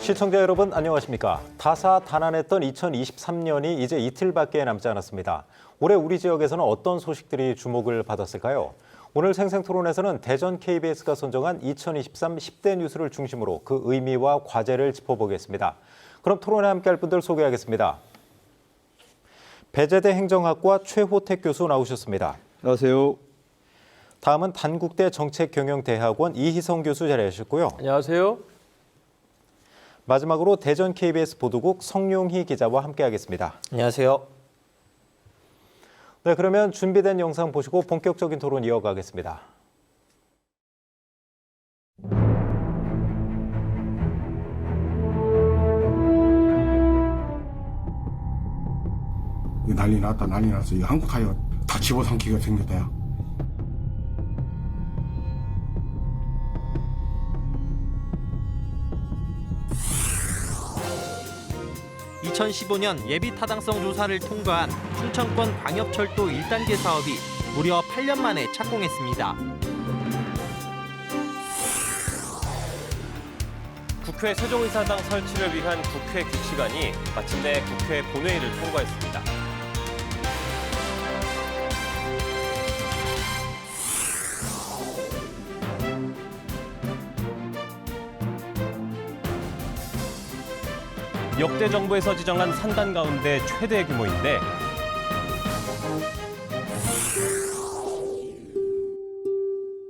시청자 여러분 안녕하십니까. 다사다난했던 2023년이 이제 이틀밖에 남지 않았습니다. 올해 우리 지역에서는 어떤 소식들이 주목을 받았을까요? 오늘 생생토론에서는 대전 KBS가 선정한 2023 10대 뉴스를 중심으로 그 의미와 과제를 짚어보겠습니다. 그럼 토론에 함께할 분들 소개하겠습니다. 배재대 행정학과 최호택 교수 나오셨습니다. 안녕하세요. 다음은 단국대 정책경영대학원 이희성 교수 자리하셨고요. 안녕하세요. 마지막으로 대전 KBS 보도국 성용희 기자와 함께하겠습니다. 안녕하세요. 네, 그러면 준비된 영상 보시고 본격적인 토론 이어가겠습니다. 난리 났다 난리 났어. 이 한국 하여 다 집어삼키기가 생겼다. 야. 2015년 예비 타당성 조사를 통과한 충청권 광역철도 1단계 사업이 무려 8년 만에 착공했습니다. 국회 세종의사당 설치를 위한 국회 규칙안이 마침내 국회 본회의를 통과했습니다. 역대 정부에서 지정한 산단 가운데 최대 규모인데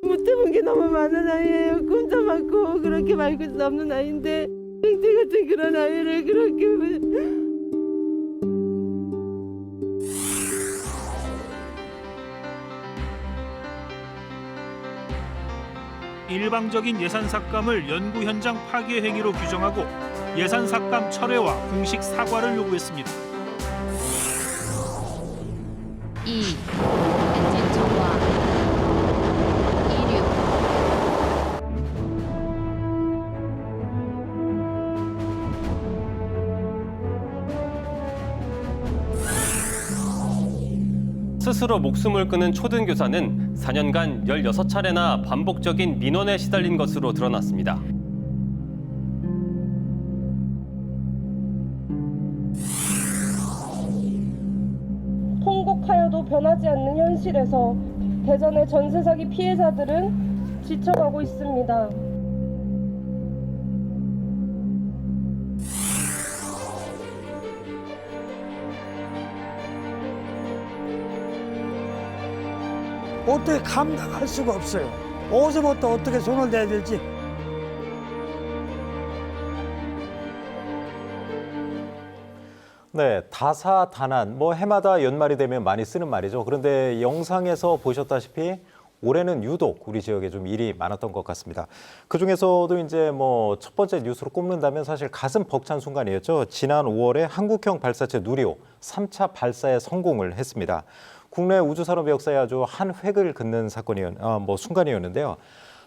못해본 게 너무 많은 아이예요. 꿈도 많고 그렇게 말고 수 없는 아이인데 땡땡 같은 그런 아이를 그렇게 일방적인 예산 삭감을 연구 현장 파괴 행위로 규정하고 예산 삭감 철회와 공식 사과를 요구했습니다. 2. 엔진 정화 26. 스스로 목숨을 끊은 초등교사는 4년간 16차례나 반복적인 민원에 시달린 것으로 드러났습니다. 통곡하여도 변하지 않는 현실에서 대전의 전세 사기 피해자들은 지쳐가고 있습니다. 어떻게 감당할 수가 없어요. 어디서부터 어떻게 손을 대야 될지. 네, 다사다난, 해마다 연말이 되면 많이 쓰는 말이죠. 그런데 영상에서 보셨다시피 올해는 유독 우리 지역에 좀 일이 많았던 것 같습니다. 그중에서도 이제 첫 번째 뉴스로 꼽는다면 사실 가슴 벅찬 순간이었죠. 지난 5월에 한국형 발사체 누리호 3차 발사에 성공을 했습니다. 국내 우주산업 역사에 아주 한 획을 긋는 순간이었는데요.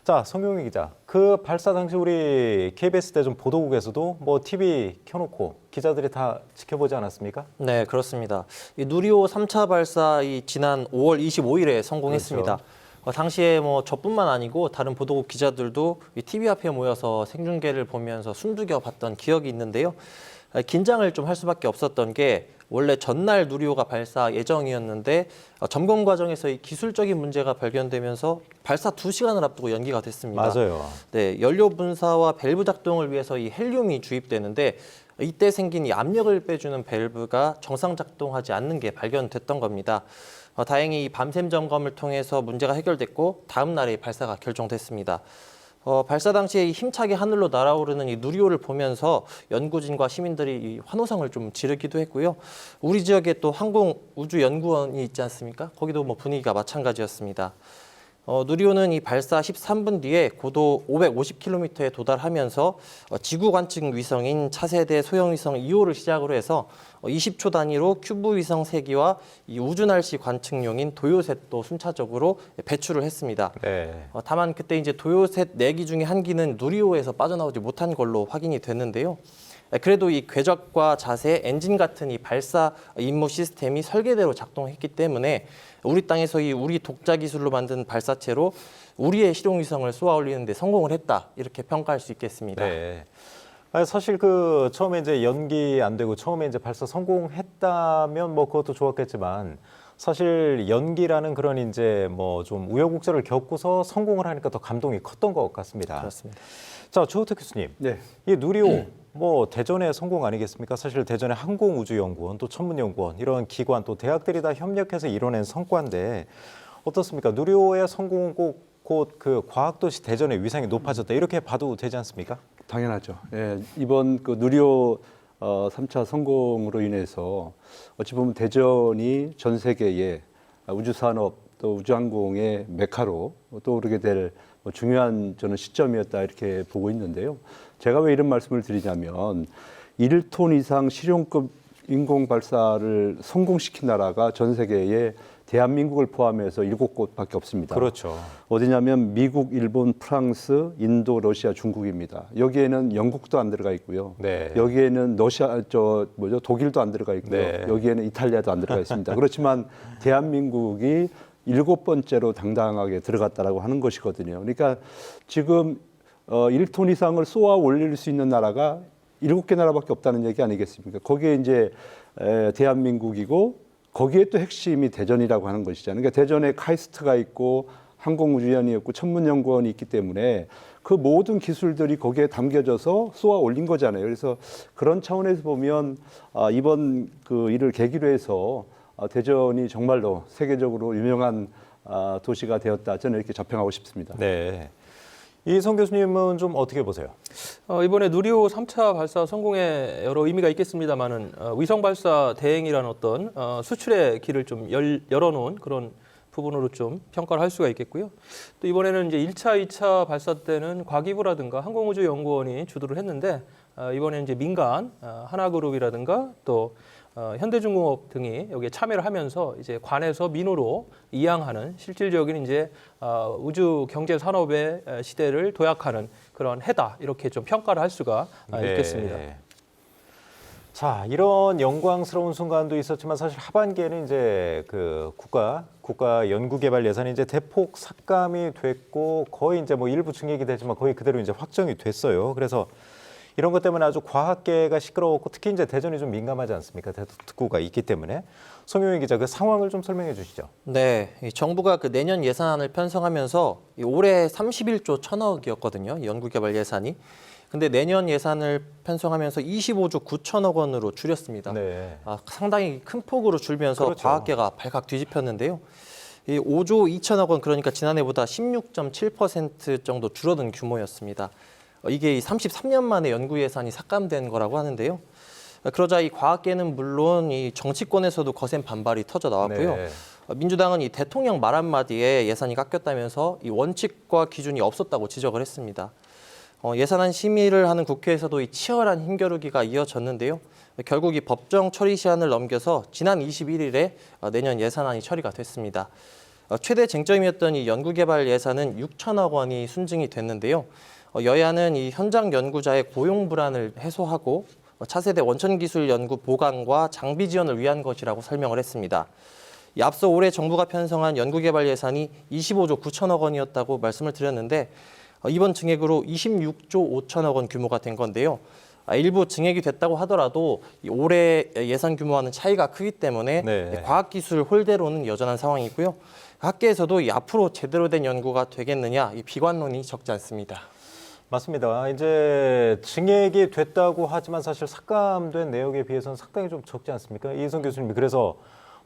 자, 성용희 기자, 그 발사 당시 우리 KBS 대전 보도국에서도 TV 켜놓고 기자들이 다 지켜보지 않았습니까? 네, 그렇습니다. 이 누리호 3차 발사 지난 5월 25일에 성공했습니다. 그렇죠. 당시에 저뿐만 아니고 다른 보도국 기자들도 이 TV 앞에 모여서 생중계를 보면서 숨죽여 봤던 기억이 있는데요. 긴장을 좀 할 수밖에 없었던 게 원래 전날 누리호가 발사 예정이었는데 점검 과정에서 이 기술적인 문제가 발견되면서 발사 2시간을 앞두고 연기가 됐습니다. 맞아요. 네, 연료 분사와 밸브 작동을 위해서 이 헬륨이 주입되는데 이때 생긴 이 압력을 빼주는 밸브가 정상 작동하지 않는 게 발견됐던 겁니다. 다행히 이 밤샘 점검을 통해서 문제가 해결됐고 다음 날에 발사가 결정됐습니다. 발사 당시에 힘차게 하늘로 날아오르는 이 누리호를 보면서 연구진과 시민들이 이 환호성을 좀 지르기도 했고요. 우리 지역에 또 항공우주연구원이 있지 않습니까? 거기도 분위기가 마찬가지였습니다. 누리호는 이 발사 13분 뒤에 고도 550km에 도달하면서 지구 관측 위성인 차세대 소형 위성 2호를 시작으로 해서 20초 단위로 큐브 위성 3기와 이 우주 날씨 관측용인 도요셋도 순차적으로 배출을 했습니다. 네. 다만 그때 이제 도요셋 4기 중에 1기는 누리호에서 빠져나오지 못한 걸로 확인이 됐는데요. 그래도 이 궤적과 자세, 엔진 같은 이 발사 임무 시스템이 설계대로 작동했기 때문에 우리 땅에서 이 우리 독자 기술로 만든 발사체로 우리의 실용위성을 쏘아 올리는 데 성공을 했다. 이렇게 평가할 수 있겠습니다. 네. 아니, 사실 그 처음에 이제 연기 안 되고 처음에 이제 발사 성공했다면 뭐 그것도 좋았겠지만 사실 연기라는 그런 이제 뭐 좀 우여곡절을 겪고서 성공을 하니까 더 감동이 컸던 것 같습니다. 그렇습니다. 자, 조우택 교수님. 네. 이 누리호 뭐 대전의 성공 아니겠습니까? 사실 대전의 항공우주연구원 또 천문연구원 이런 기관 또 대학들이 다 협력해서 이뤄낸 성과인데 어떻습니까? 누리호의 성공은 곧 그 과학도시 대전의 위상이 높아졌다 이렇게 봐도 되지 않습니까? 당연하죠. 예, 이번 그 누리호 3차 성공으로 인해서 어찌 보면 대전이 전 세계의 우주산업 또 우주항공의 메카로 떠오르게 될 중요한 저는 시점이었다 이렇게 보고 있는데요. 제가 왜 이런 말씀을 드리냐면 1톤 이상 실용급 인공 발사를 성공시킨 나라가 전 세계에 대한민국을 포함해서 7곳밖에 없습니다. 그렇죠. 어디냐면 미국, 일본, 프랑스, 인도, 러시아, 중국입니다. 여기에는 영국도 안 들어가 있고요. 네. 여기에는 독일도 안 들어가 있고요. 네. 여기에는 이탈리아도 안 들어가 있습니다. 그렇지만 대한민국이 7번째로 당당하게 들어갔다라고 하는 것이거든요. 그러니까 지금 1톤 이상을 쏘아 올릴 수 있는 나라가 7개 나라밖에 없다는 얘기 아니겠습니까? 거기에 이제 대한민국이고 거기에 또 핵심이 대전이라고 하는 것이잖아요. 그러니까 대전에 카이스트가 있고 항공우주연이 있고 천문연구원이 있기 때문에 그 모든 기술들이 거기에 담겨져서 쏘아 올린 거잖아요. 그래서 그런 차원에서 보면 이번 그 일을 계기로 해서 대전이 정말로 세계적으로 유명한 도시가 되었다. 저는 이렇게 자평하고 싶습니다. 네. 이성 교수님은 좀 어떻게 보세요? 이번에 누리호 3차 발사 성공에 여러 의미가 있겠습니다만은 위성 발사 대행이라는 어떤 수출의 길을 좀 열어놓은 그런 부분으로 좀 평가를 할 수가 있겠고요. 또 이번에는 이제 1차, 2차 발사 때는 과기부라든가 항공우주연구원이 주도를 했는데 이번에 이제 민간 하나그룹이라든가 또 현대중공업 등이 여기에 참여를 하면서 이제 관에서 민호로 이양하는 실질적인 이제 우주 경제 산업의 시대를 도약하는 그런 해다 이렇게 좀 평가를 할 수가 있겠습니다. 자, 이런 영광스러운 순간도 있었지만 사실 하반기에는 이제 그 국가 연구개발 예산이 이제 대폭 삭감이 됐고 거의 이제 뭐 일부 증액이 되지만 거의 그대로 이제 확정이 됐어요. 그래서 이런 것 때문에 아주 과학계가 시끄러웠고 특히 이제 대전이 좀 민감하지 않습니까? 특구가 있기 때문에. 송영희 기자 그 상황을 좀 설명해 주시죠. 네, 정부가 그 내년 예산안을 편성하면서 올해 31조 1,000억이었거든요. 연구개발 예산이. 근데 내년 예산을 편성하면서 25조 9천억 원으로 줄였습니다. 네. 상당히 큰 폭으로 줄면서 그렇죠. 과학계가 발칵 뒤집혔는데요. 이 5조 2천억 원 그러니까 지난해보다 16.7% 정도 줄어든 규모였습니다. 이게 33년 만에 연구 예산이 삭감된 거라고 하는데요. 그러자 이 과학계는 물론 이 정치권에서도 거센 반발이 터져 나왔고요. 네. 민주당은 이 대통령 말 한마디에 예산이 깎였다면서 이 원칙과 기준이 없었다고 지적을 했습니다. 예산안 심의를 하는 국회에서도 이 치열한 힘겨루기가 이어졌는데요. 결국 이 법정 처리 시한을 넘겨서 지난 21일에 내년 예산안이 처리가 됐습니다. 최대 쟁점이었던 이 연구개발 예산은 6천억 원이 순증이 됐는데요. 여야는 이 현장 연구자의 고용 불안을 해소하고 차세대 원천기술 연구 보강과 장비 지원을 위한 것이라고 설명을 했습니다. 앞서 올해 정부가 편성한 연구개발 예산이 25조 9천억 원이었다고 말씀을 드렸는데 이번 증액으로 26조 5천억 원 규모가 된 건데요. 일부 증액이 됐다고 하더라도 올해 예산 규모와는 차이가 크기 때문에 네. 과학기술 홀대로는 여전한 상황이고요. 학계에서도 이 앞으로 제대로 된 연구가 되겠느냐 이 비관론이 적지 않습니다. 맞습니다. 이제 증액이 됐다고 하지만 사실 삭감된 내역에 비해서는 상당히 좀 적지 않습니까? 이인성 교수님이 그래서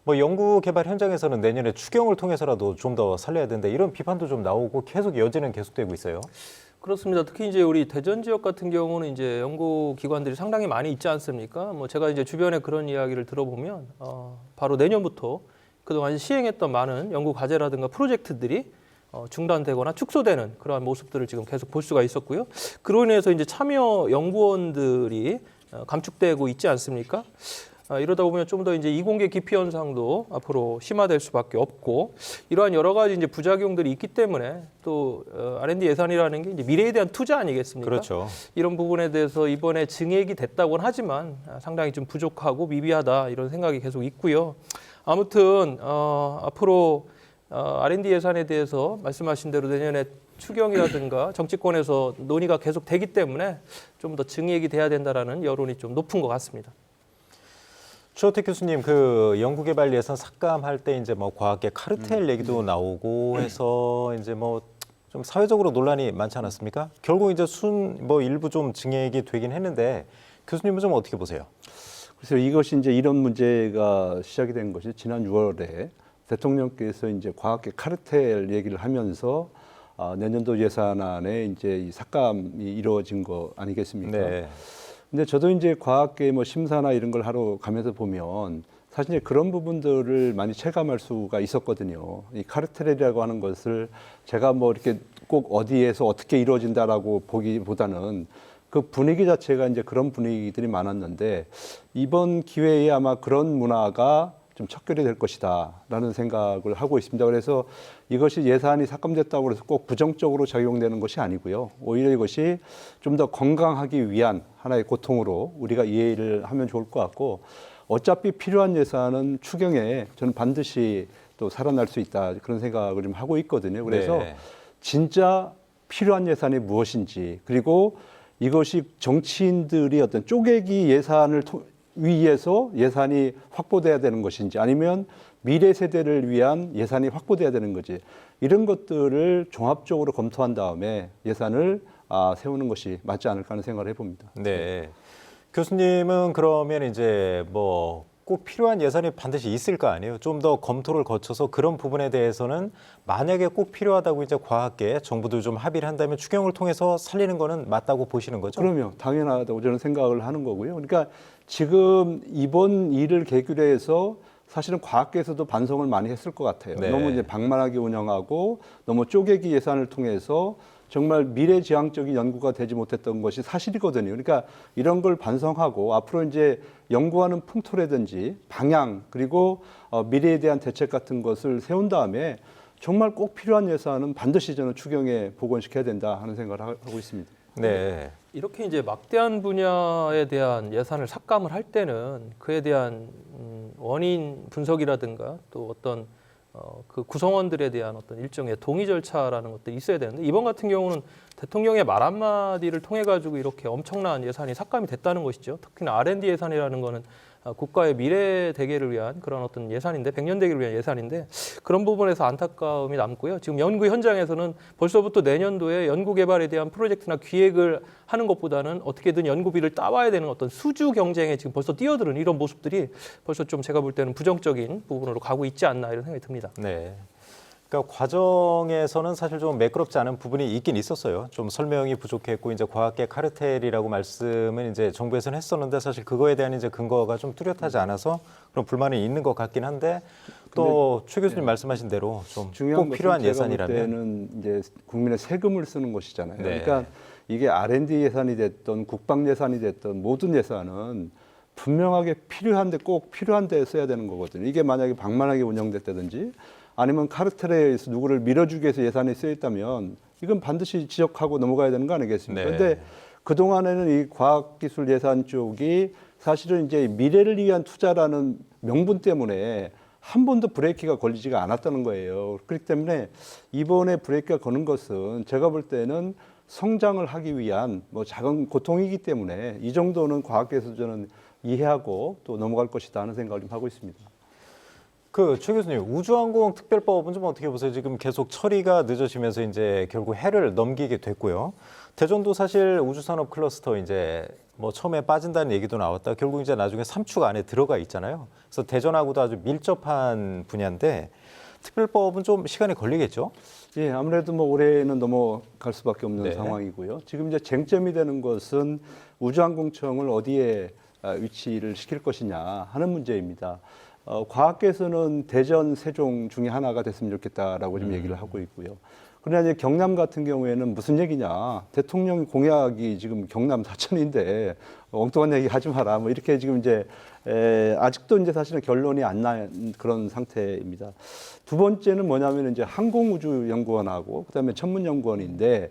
뭐 연구 개발 현장에서는 내년에 추경을 통해서라도 좀 더 살려야 된다 이런 비판도 좀 나오고 계속 여지는 계속되고 있어요. 그렇습니다. 특히 이제 우리 대전 지역 같은 경우는 이제 연구 기관들이 상당히 많이 있지 않습니까? 뭐 제가 이제 주변에 그런 이야기를 들어보면 바로 내년부터 그동안 시행했던 많은 연구 과제라든가 프로젝트들이 중단되거나 축소되는 그러한 모습들을 지금 계속 볼 수가 있었고요. 그로 인해서 이제 참여 연구원들이 감축되고 있지 않습니까? 이러다 보면 좀 더 이제 이공계 기피 현상도 앞으로 심화될 수밖에 없고 이러한 여러 가지 이제 부작용들이 있기 때문에 또 R&D 예산이라는 게 이제 미래에 대한 투자 아니겠습니까? 그렇죠. 이런 부분에 대해서 이번에 증액이 됐다고는 하지만 상당히 좀 부족하고 미비하다 이런 생각이 계속 있고요. 아무튼 앞으로 R&D 예산에 대해서 말씀하신 대로 내년에 추경이라든가 정치권에서 논의가 계속 되기 때문에 좀 더 증액이 돼야 된다라는 여론이 좀 높은 것 같습니다. 최호택 교수님, 그 연구개발 예산 삭감할 때 이제 뭐 과학계 카르텔 얘기도 나오고 해서 이제 뭐 좀 사회적으로 논란이 많지 않았습니까? 결국 이제 뭐 일부 좀 증액이 되긴 했는데 교수님은 좀 어떻게 보세요? 그래서 이것이 이제 이런 문제가 시작이 된 것이 지난 6월에 대통령께서 이제 과학계 카르텔 얘기를 하면서 내년도 예산안에 이제 이 삭감이 이루어진 거 아니겠습니까? 네. 근데 저도 이제 과학계 뭐 심사나 이런 걸 하러 가면서 보면 사실 이제 그런 부분들을 많이 체감할 수가 있었거든요. 이 카르텔이라고 하는 것을 제가 뭐 이렇게 꼭 어디에서 어떻게 이루어진다라고 보기보다는 그 분위기 자체가 이제 그런 분위기들이 많았는데 이번 기회에 아마 그런 문화가 좀 척결이 될 것이다라는 생각을 하고 있습니다. 그래서 이것이 예산이 삭감됐다고 해서 꼭 부정적으로 작용되는 것이 아니고요. 오히려 이것이 좀 더 건강하기 위한 하나의 고통으로 우리가 이해를 하면 좋을 것 같고 어차피 필요한 예산은 추경에 저는 반드시 또 살아날 수 있다 그런 생각을 좀 하고 있거든요. 그래서 네. 진짜 필요한 예산이 무엇인지 그리고 이것이 정치인들이 어떤 쪼개기 예산을 위해서 예산이 확보돼야 되는 것인지 아니면 미래 세대를 위한 예산이 확보돼야 되는 거지 이런 것들을 종합적으로 검토한 다음에 예산을 세우는 것이 맞지 않을까 하는 생각을 해봅니다. 네. 교수님은 그러면 이제 뭐 꼭 필요한 예산이 반드시 있을 거 아니에요? 좀 더 검토를 거쳐서 그런 부분에 대해서는 만약에 꼭 필요하다고 이제 과학계 정부도 좀 합의를 한다면 추경을 통해서 살리는 거는 맞다고 보시는 거죠? 그럼요. 당연하다고 저는 생각을 하는 거고요. 그러니까 지금 이번 일을 계기로 해서 사실은 과학계에서도 반성을 많이 했을 것 같아요. 네. 너무 이제 방만하게 운영하고 너무 쪼개기 예산을 통해서 정말 미래지향적인 연구가 되지 못했던 것이 사실이거든요. 그러니까 이런 걸 반성하고 앞으로 이제 연구하는 풍토라든지 방향 그리고 미래에 대한 대책 같은 것을 세운 다음에 정말 꼭 필요한 예산은 반드시 저는 추경에 복원시켜야 된다 하는 생각을 하고 있습니다. 네. 이렇게 이제 막대한 분야에 대한 예산을 삭감을 할 때는 그에 대한 원인 분석이라든가 또 어떤 그 구성원들에 대한 어떤 일종의 동의 절차라는 것도 있어야 되는데 이번 같은 경우는 대통령의 말 한마디를 통해 가지고 이렇게 엄청난 예산이 삭감이 됐다는 것이죠. 특히나 R&D 예산이라는 거는 국가의 미래 대계를 위한 그런 어떤 예산인데 100년 대계를 위한 예산인데 그런 부분에서 안타까움이 남고요. 지금 연구 현장에서는 벌써부터 내년도에 연구 개발에 대한 프로젝트나 기획을 하는 것보다는 어떻게든 연구비를 따와야 되는 어떤 수주 경쟁에 지금 벌써 뛰어드는 이런 모습들이 벌써 좀 제가 볼 때는 부정적인 부분으로 가고 있지 않나 이런 생각이 듭니다. 네. 그러니까 과정에서는 사실 좀 매끄럽지 않은 부분이 있긴 있었어요. 좀 설명이 부족했고 이제 과학계 카르텔이라고 말씀은 이제 정부에서는 했었는데 사실 그거에 대한 이제 근거가 좀 뚜렷하지 않아서 그런 불만이 있는 것 같긴 한데 또 최 교수님 말씀하신 대로 좀 꼭 필요한 예산이라면 때는 이제 국민의 세금을 쓰는 것이잖아요. 네. 그러니까 이게 R&D 예산이 됐던 국방 예산이 됐던 모든 예산은 분명하게 필요한데 꼭 필요한데 써야 되는 거거든요. 이게 만약에 방만하게 운영됐다든지 아니면 카르텔에 의해서 누구를 밀어주기 위해서 예산이 쓰였다면 이건 반드시 지적하고 넘어가야 되는 거 아니겠습니까? 그런데 네. 그동안에는 이 과학기술 예산 쪽이 사실은 이제 미래를 위한 투자라는 명분 때문에 한 번도 브레이크가 걸리지가 않았다는 거예요. 그렇기 때문에 이번에 브레이크가 거는 것은 제가 볼 때는 성장을 하기 위한 뭐 작은 고통이기 때문에 이 정도는 과학계에서 저는 이해하고 또 넘어갈 것이다 하는 생각을 좀 하고 있습니다. 최 교수님, 우주항공 특별법은 좀 어떻게 보세요? 지금 계속 처리가 늦어지면서 이제 결국 해를 넘기게 됐고요. 대전도 사실 우주산업 클러스터 이제 뭐 처음에 빠진다는 얘기도 나왔다. 결국 이제 나중에 3축 안에 들어가 있잖아요. 그래서 대전하고도 아주 밀접한 분야인데 특별법은 좀 시간이 걸리겠죠? 예, 아무래도 뭐 올해는 넘어갈 수밖에 없는 네. 상황이고요. 지금 이제 쟁점이 되는 것은 우주항공청을 어디에 위치를 시킬 것이냐 하는 문제입니다. 과학계에서는 대전, 세종 중에 하나가 됐으면 좋겠다라고 좀 얘기를 하고 있고요. 그러나 이제 경남 같은 경우에는 무슨 얘기냐? 대통령 공약이 지금 경남 사천인데 엉뚱한 얘기 하지 마라. 뭐 이렇게 지금 이제 아직도 이제 사실은 결론이 안 난 그런 상태입니다. 두 번째는 뭐냐면 이제 항공우주연구원하고 그다음에 천문연구원인데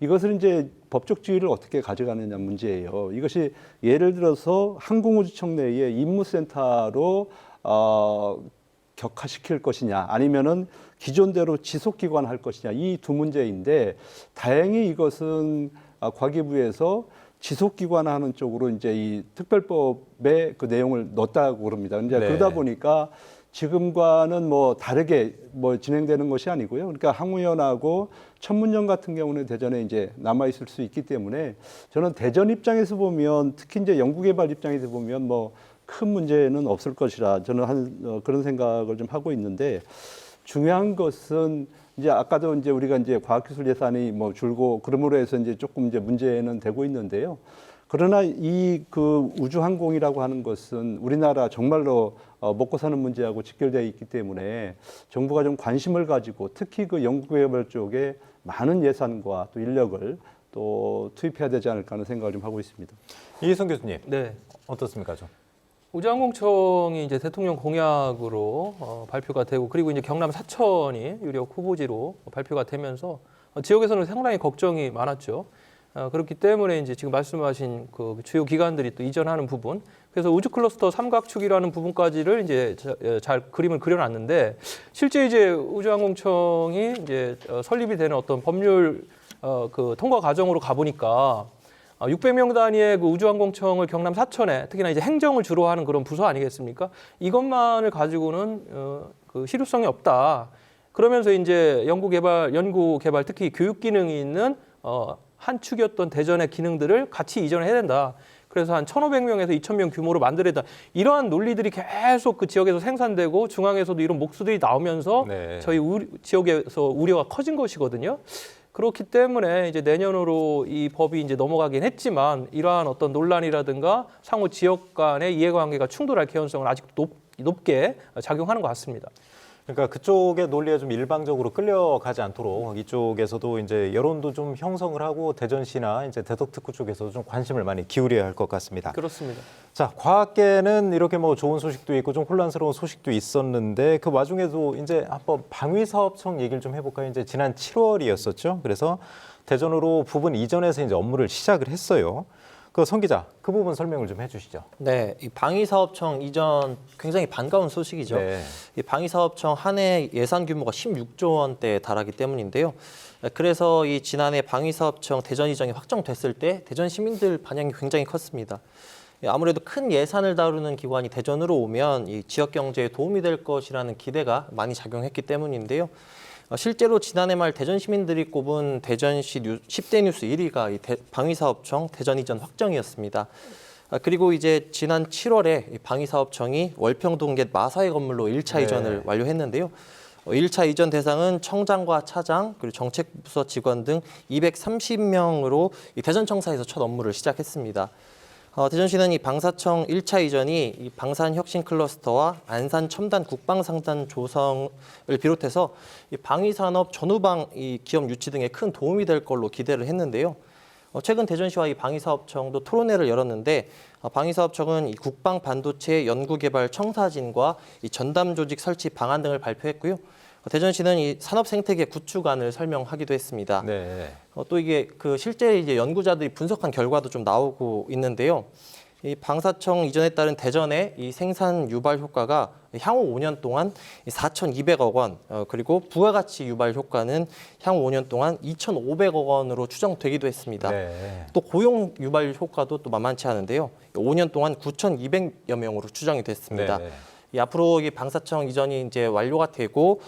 이것을 이제 법적 지위를 어떻게 가져가느냐 문제예요. 이것이 예를 들어서 항공우주청 내에 임무센터로 격화시킬 것이냐 아니면은 기존대로 지속기관 할 것이냐 이 두 문제인데 다행히 이것은 과기부에서 지속기관하는 쪽으로 이제 이 특별법에 그 내용을 넣었다고 그럽니다. 이제 그러다 보니까 지금과는 뭐 다르게 뭐 진행되는 것이 아니고요. 그러니까 항우연하고 천문점 같은 경우는 대전에 이제 남아 있을 수 있기 때문에 저는 대전 입장에서 보면 특히 이제 연구개발 입장에서 보면 뭐 큰 문제는 없을 것이라 저는 그런 생각을 좀 하고 있는데 중요한 것은 이제 아까도 이제 우리가 이제 과학기술 예산이 뭐 줄고 그러므로 해서 이제 조금 이제 문제는 되고 있는데요. 그러나 이 그 우주항공이라고 하는 것은 우리나라 정말로 먹고 사는 문제하고 직결되어 있기 때문에 정부가 좀 관심을 가지고 특히 그 연구개발 쪽에 많은 예산과 또 인력을 또 투입해야 되지 않을까 하는 생각을 좀 하고 있습니다. 이희성 교수님, 네. 어떻습니까, 좀? 우주항공청이 이제 대통령 공약으로 발표가 되고 그리고 이제 경남 사천이 유력 후보지로 발표가 되면서 지역에서는 상당히 걱정이 많았죠. 그렇기 때문에 이제 지금 말씀하신 그 주요 기관들이 또 이전하는 부분, 그래서 우주 클러스터 삼각축이라는 부분까지를 이제 잘 그림을 그려놨는데 실제 이제 우주항공청이 이제 설립이 되는 어떤 법률 그 통과 과정으로 가보니까 600명 단위의 그 우주항공청을 경남 사천에 특히나 이제 행정을 주로 하는 그런 부서 아니겠습니까? 이것만을 가지고는 그 실효성이 없다. 그러면서 이제 연구개발 특히 교육 기능이 있는 한 축이었던 대전의 기능들을 같이 이전을 해야 된다. 그래서 한 1,500명에서 2,000명 규모로 만들어야 된다. 이러한 논리들이 계속 그 지역에서 생산되고 중앙에서도 이런 목소들이 나오면서 저희 지역에서 우려가 커진 것이거든요. 그렇기 때문에 이제 내년으로 이 법이 이제 넘어가긴 했지만 이러한 어떤 논란이라든가 상호 지역 간의 이해관계가 충돌할 개연성은 아직 높게 작용하는 것 같습니다. 그러니까 그쪽의 논리에 좀 일방적으로 끌려가지 않도록 이쪽에서도 이제 여론도 좀 형성을 하고 대전시나 이제 대덕특구 쪽에서도 좀 관심을 많이 기울여야 할 것 같습니다. 그렇습니다. 자, 과학계는 이렇게 뭐 좋은 소식도 있고 좀 혼란스러운 소식도 있었는데 그 와중에도 이제 한번 방위사업청 얘기를 좀 해볼까요? 이제 지난 7월이었었죠. 그래서 대전으로 부분 이전해서 이제 업무를 시작을 했어요. 그 성 기자, 그 부분 설명을 좀 해주시죠. 네, 이 방위사업청 이전 굉장히 반가운 소식이죠. 이 방위사업청 한 해 예산 규모가 16조 원대에 달하기 때문인데요. 그래서 이 지난해 방위사업청 대전 이전이 확정됐을 때 대전 시민들 반향이 굉장히 컸습니다. 아무래도 큰 예산을 다루는 기관이 대전으로 오면 이 지역 경제에 도움이 될 것이라는 기대가 많이 작용했기 때문인데요. 실제로 지난해 말 대전 시민들이 꼽은 대전시 10대 뉴스 1위가 이 방위사업청 대전 이전 확정이었습니다. 그리고 이제 지난 7월에 방위사업청이 월평동계 마사회 건물로 1차 이전을 완료했는데요. 1차 이전 대상은 청장과 차장, 그리고 정책부서 직원 등 230명으로 이 대전청사에서 첫 업무를 시작했습니다. 대전시는 이 방사청 1차 이전이 이 방산혁신 클러스터와 안산 첨단 국방상단 조성을 비롯해서 이 방위산업 전후방 이 기업 유치 등에 큰 도움이 될 걸로 기대를 했는데요. 최근 대전시와 이 방위사업청도 토론회를 열었는데 방위사업청은 이 국방반도체 연구개발 청사진과 이 전담 조직 설치 방안 등을 발표했고요. 대전시는 이 산업생태계 구축안을 설명하기도 했습니다. 또 이게 그 실제 이제 연구자들이 분석한 결과도 좀 나오고 있는데요. 이 방사청 이전에 따른 대전의 이 생산 유발 효과가 향후 5년 동안 4,200억 원, 그리고 부가가치 유발 효과는 향후 5년 동안 2,500억 원으로 추정되기도 했습니다. 또 고용 유발 효과도 또 만만치 않은데요. 5년 동안 9,200여 명으로 추정이 됐습니다. 앞으로 이 방사청 이전이 이제 완료가 되고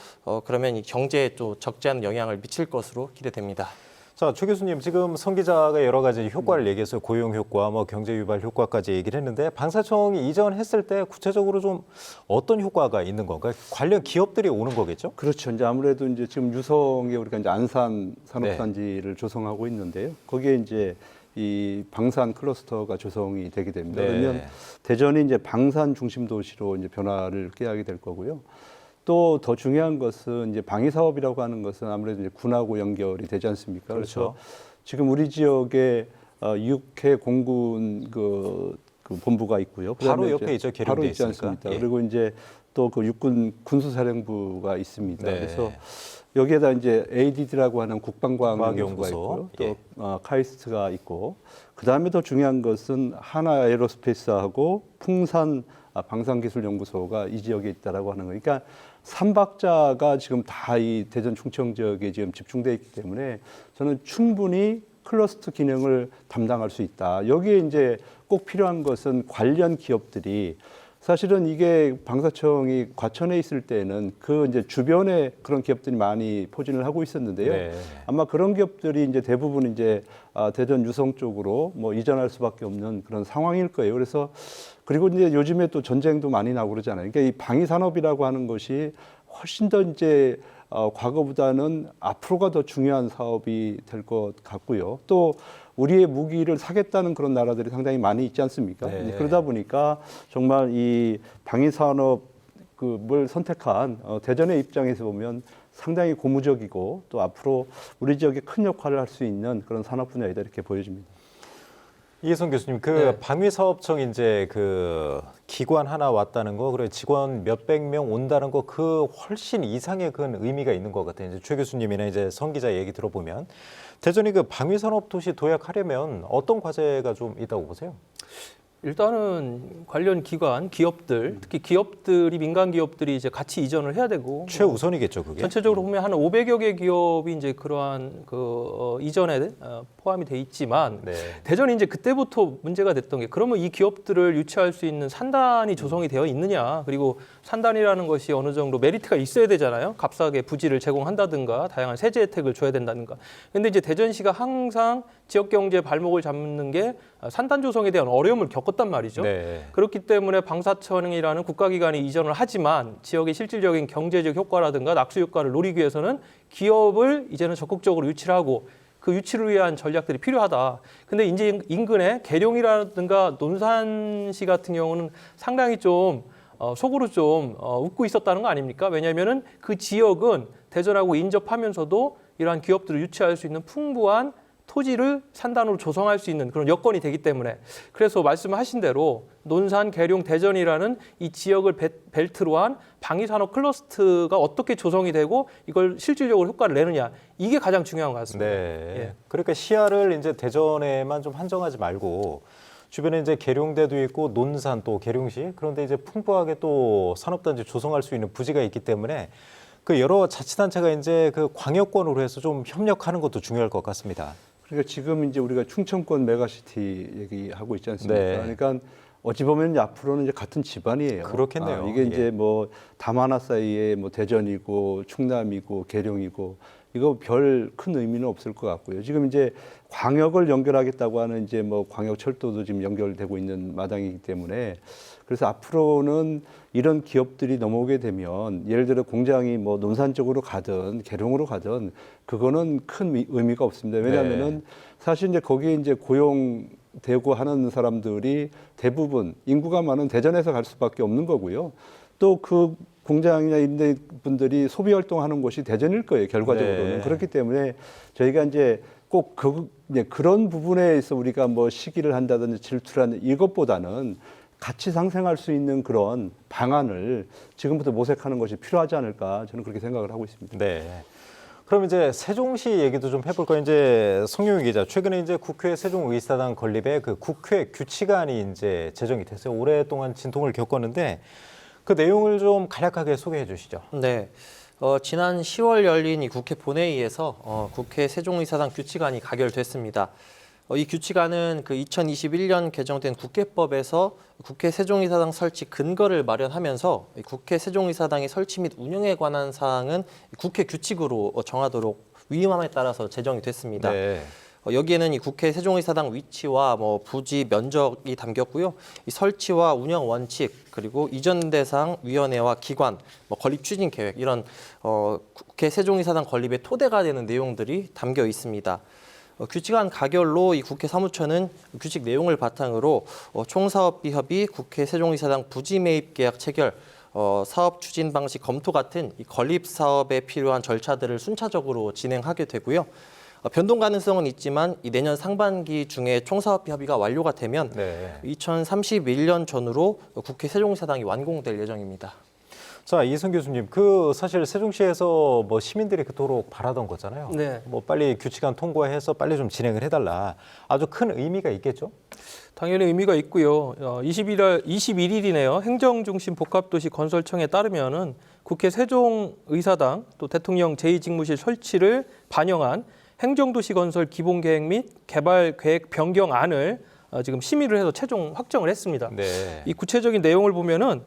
그러면 이 경제에 또 적지 않은 영향을 미칠 것으로 기대됩니다. 자, 최 교수님, 지금 성 기자가 여러 가지 효과를 얘기했어요. 고용 효과, 뭐 경제 유발 효과까지 얘기를 했는데 방사청이 이전했을 때 구체적으로 좀 어떤 효과가 있는 건가요? 관련 기업들이 오는 거겠죠? 그렇죠. 이제 아무래도 이제 지금 유성에 우리가 이제 안산 산업단지를 조성하고 있는데요. 거기에 이제 이 방산 클러스터가 조성이 되게 됩니다. 그러면 대전이 이제 방산 중심 도시로 이제 변화를 꾀하게 될 거고요. 또 더 중요한 것은 이제 방위 사업이라고 하는 것은 아무래도 이제 군하고 연결이 되지 않습니까? 그래서 지금 우리 지역에 6회 공군 그 본부가 있고요. 바로 옆에 있죠. 바로 있지 않습니까? 그리고 이제 또 그 육군 군수사령부가 있습니다. 그래서 여기에다 이제 ADD라고 하는 국방과학연구소가 있고요. 또 카이스트가 있고, 그 다음에 더 중요한 것은 하나 에어로스페이스하고 풍산 방산기술연구소가 이 지역에 있다라고 하는 거니까 삼박자가 지금 다 이 대전 충청 지역에 지금 집중돼 있기 때문에 저는 충분히 클러스터 기능을 담당할 수 있다. 여기에 이제 꼭 필요한 것은 관련 기업들이 사실은 이게 방사청이 과천에 있을 때는 그 이제 주변에 그런 기업들이 많이 포진을 하고 있었는데요. 네. 아마 그런 기업들이 이제 대부분 이제 대전 유성 쪽으로 뭐 이전할 수밖에 없는 그런 상황일 거예요. 그래서 그리고 이제 요즘에 또 전쟁도 많이 나고 그러잖아요. 그러니까 이 방위 산업이라고 하는 것이 훨씬 더 이제 과거보다는 앞으로가 더 중요한 사업이 될 것 같고요. 또 우리의 무기를 사겠다는 그런 나라들이 상당히 많이 있지 않습니까? 네. 그러다 보니까 정말 이 방위산업을 선택한 대전의 입장에서 보면 상당히 고무적이고 또 앞으로 우리 지역에 큰 역할을 할 수 있는 그런 산업 분야이다 이렇게 보여집니다. 이혜성 교수님, 그 네. 방위사업청 이제 그 기관 하나 왔다는 거, 그리고 직원 몇백 명 온다는 거, 그 훨씬 이상의 그 의미가 있는 것 같아요. 이제 최 교수님이나 이제 성 기자 얘기 들어보면 대전이 그 방위산업 도시 도약하려면 어떤 과제가 좀 있다고 보세요? 일단은 관련 기관, 기업들, 특히 기업들이 민간 기업들이 이제 같이 이전을 해야 되고 최우선이겠죠, 그게. 전체적으로 보면 한 500여 개 기업이 이제 그러한 이전에 포함이 돼 있지만 네. 대전이 이제 그때부터 문제가 됐던 게 그러면 이 기업들을 유치할 수 있는 산단이 조성이 되어 있느냐, 그리고 산단이라는 것이 어느 정도 메리트가 있어야 되잖아요. 값싸게 부지를 제공한다든가 다양한 세제 혜택을 줘야 된다든가. 근데 이제 대전시가 항상 지역 경제 발목을 잡는 게 산단 조성에 대한 어려움을 겪었단 말이죠. 네. 그렇기 때문에 방사청이라는 국가기관이 이전을 하지만 지역의 실질적인 경제적 효과라든가 낙수 효과를 노리기 위해서는 기업을 이제는 적극적으로 유치를 하고 그 유치를 위한 전략들이 필요하다. 근데 이제 인근에 계룡이라든가 논산시 같은 경우는 상당히 좀 속으로 좀 웃고 있었다는 거 아닙니까? 왜냐하면은 그 지역은 대전하고 인접하면서도 이러한 기업들을 유치할 수 있는 풍부한 토지를 산단으로 조성할 수 있는 그런 여건이 되기 때문에 그래서 말씀하신 대로 논산, 계룡, 대전이라는 이 지역을 벨트로 한 방위산업 클러스터가 어떻게 조성이 되고 이걸 실질적으로 효과를 내느냐 이게 가장 중요한 것 같습니다. 네. 예. 그러니까 시야를 이제 대전에만 좀 한정하지 말고 주변에 이제 계룡대도 있고 논산 또 계룡시 그런데 이제 풍부하게 또 산업단지 조성할 수 있는 부지가 있기 때문에 그 여러 자치단체가 이제 그 광역권으로 해서 좀 협력하는 것도 중요할 것 같습니다. 그러니까 지금 이제 우리가 충청권 메가시티 얘기하고 있지 않습니까? 네. 그러니까 어찌 보면 앞으로는 이제 같은 집안이에요. 그렇겠네요. 이게 예. 이제 뭐 담 하나 사이에 뭐 대전이고 충남이고 계룡이고 이거 별 큰 의미는 없을 것 같고요. 지금 이제 광역을 연결하겠다고 하는 이제 뭐 광역철도도 지금 연결되고 있는 마당이기 때문에 그래서 앞으로는 이런 기업들이 넘어오게 되면 예를 들어 공장이 뭐 논산 쪽으로 가든 계룡으로 가든 그거는 큰 의미가 없습니다. 왜냐하면은 사실 이제 거기에 이제 고용되고 하는 사람들이 대부분 인구가 많은 대전에서 갈 수밖에 없는 거고요. 또 그 공장이나 이런 분들이 소비 활동하는 곳이 대전일 거예요. 결과적으로는. 네. 그렇기 때문에 저희가 이제 꼭 그런 부분에서 우리가 뭐 시기를 한다든지 질투를 한다든지 이것보다는 같이 상생할 수 있는 그런 방안을 지금부터 모색하는 것이 필요하지 않을까 저는 그렇게 생각을 하고 있습니다. 네. 그럼 이제 세종시 얘기도 좀 해볼까요? 이제 성용희 기자, 최근에 이제 국회 세종의사당 건립에 그 국회 규칙안이 이제 제정이 됐어요. 오랫동안 진통을 겪었는데 그 내용을 좀 간략하게 소개해 주시죠. 네. 지난 10월 열린 이 국회 본회의에서 국회 세종의사당 규칙안이 가결됐습니다. 이 규칙안은 그 2021년 개정된 국회법에서 국회 세종의사당 설치 근거를 마련하면서 국회 세종의사당의 설치 및 운영에 관한 사항은 국회 규칙으로 정하도록 위임함에 따라서 제정이 됐습니다. 네. 여기에는 이 국회 세종의사당 위치와 뭐 부지 면적이 담겼고요. 이 설치와 운영 원칙 그리고 이전 대상 위원회와 기관, 뭐 건립 추진 계획 이런 국회 세종의사당 건립의 토대가 되는 내용들이 담겨 있습니다. 규칙안 가결로 이 국회 사무처는 규칙 내용을 바탕으로 총사업비 협의, 국회 세종의사당 부지 매입 계약 체결, 사업 추진 방식 검토 같은 이 건립 사업에 필요한 절차들을 순차적으로 진행하게 되고요. 변동 가능성은 있지만 이 내년 상반기 중에 총사업비 협의가 완료가 되면 2031년 전후로 국회 세종의사당이 완공될 예정입니다. 자, 이승 교수님, 그 사실 세종시에서 뭐 시민들이 그토록 바라던 거잖아요. 네. 뭐 빨리 규칙안 통과해서 빨리 좀 진행을 해달라. 아주 큰 의미가 있겠죠? 당연히 의미가 있고요. 21일이네요. 행정중심 복합도시 건설청에 따르면은 국회 세종의사당 또 대통령 제2직무실 설치를 반영한 행정도시 건설 기본계획 및 개발계획 변경안을 지금 심의를 해서 최종 확정을 했습니다. 네. 이 구체적인 내용을 보면은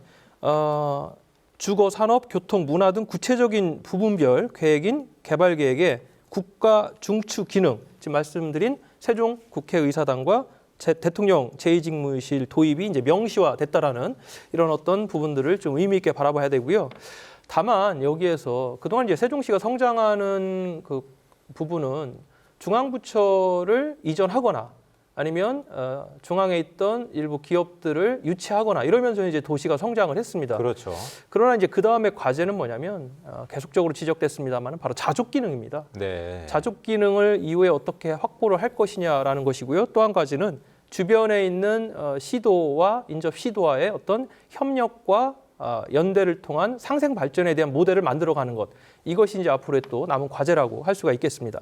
주거, 산업, 교통, 문화 등 구체적인 부분별 계획인 개발계획에 국가 중추 기능, 지금 말씀드린 세종 국회의사당과 대통령 제2직무실 도입이 이제 명시화됐다라는 이런 어떤 부분들을 좀 의미 있게 바라봐야 되고요. 다만 여기에서 그동안 이제 세종시가 성장하는 그 부분은 중앙부처를 이전하거나 아니면 중앙에 있던 일부 기업들을 유치하거나 이러면서 이제 도시가 성장을 했습니다. 그렇죠. 그러나 이제 그 다음에 과제는 뭐냐면 계속적으로 지적됐습니다만 바로 자족 기능입니다. 네. 자족 기능을 이후에 어떻게 확보를 할 것이냐라는 것이고요. 또 한 가지는 주변에 있는 시도와 인접 시도와의 어떤 협력과 연대를 통한 상생 발전에 대한 모델을 만들어가는 것. 이것이 이제 앞으로의 또 남은 과제라고 할 수가 있겠습니다.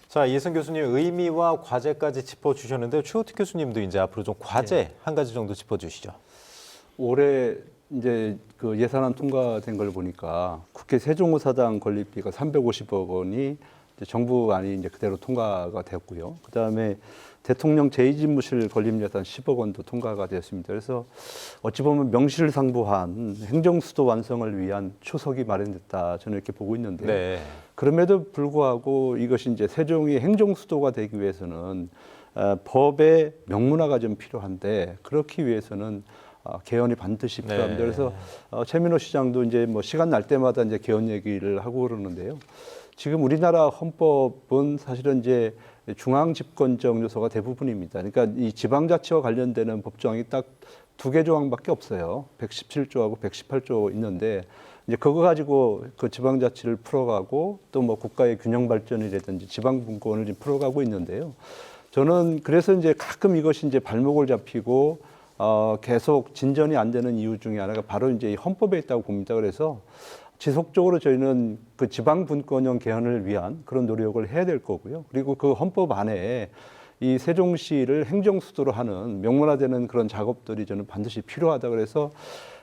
자, 이승 교수님 의미와 과제까지 짚어주셨는데 최우택 교수님도 이제 앞으로 좀 과제 한 가지 정도 짚어주시죠. 올해 이제 그 예산안 통과된 걸 보니까 국회 세종의사당 건립비가 350억 원이 이제 정부안이 이제 그대로 통과가 됐고요. 그다음에 대통령 제2집무실 건립 예산 10억 원도 통과가 되었습니다. 그래서 어찌 보면 명실상부한 행정수도 완성을 위한 초석이 마련됐다 저는 이렇게 보고 있는데요. 네. 그럼에도 불구하고 이것이 이제 세종이 행정수도가 되기 위해서는 법의 명문화가 좀 필요한데 그렇기 위해서는 개헌이 반드시 필요합니다. 네. 그래서 최민호 시장도 이제 뭐 시간 날 때마다 이제 개헌 얘기를 하고 그러는데요. 지금 우리나라 헌법은 사실은 이제 중앙 집권적 요소가 대부분입니다. 그러니까 이 지방자치와 관련되는 법조항이 딱 2개 조항밖에 없어요. 117조하고 118조 있는데 이제 그거 가지고 그 지방자치를 풀어가고 또 뭐 국가의 균형 발전이라든지 지방 분권을 좀 풀어가고 있는데요. 저는 그래서 이제 가끔 이것이 이제 발목을 잡히고 계속 진전이 안 되는 이유 중에 하나가 바로 이제 이 헌법에 있다고 봅니다. 그래서 지속적으로 저희는 그 지방 분권형 개헌을 위한 그런 노력을 해야 될 거고요. 그리고 그 헌법 안에 이 세종시를 행정수도로 하는 명문화되는 그런 작업들이 저는 반드시 필요하다. 그래서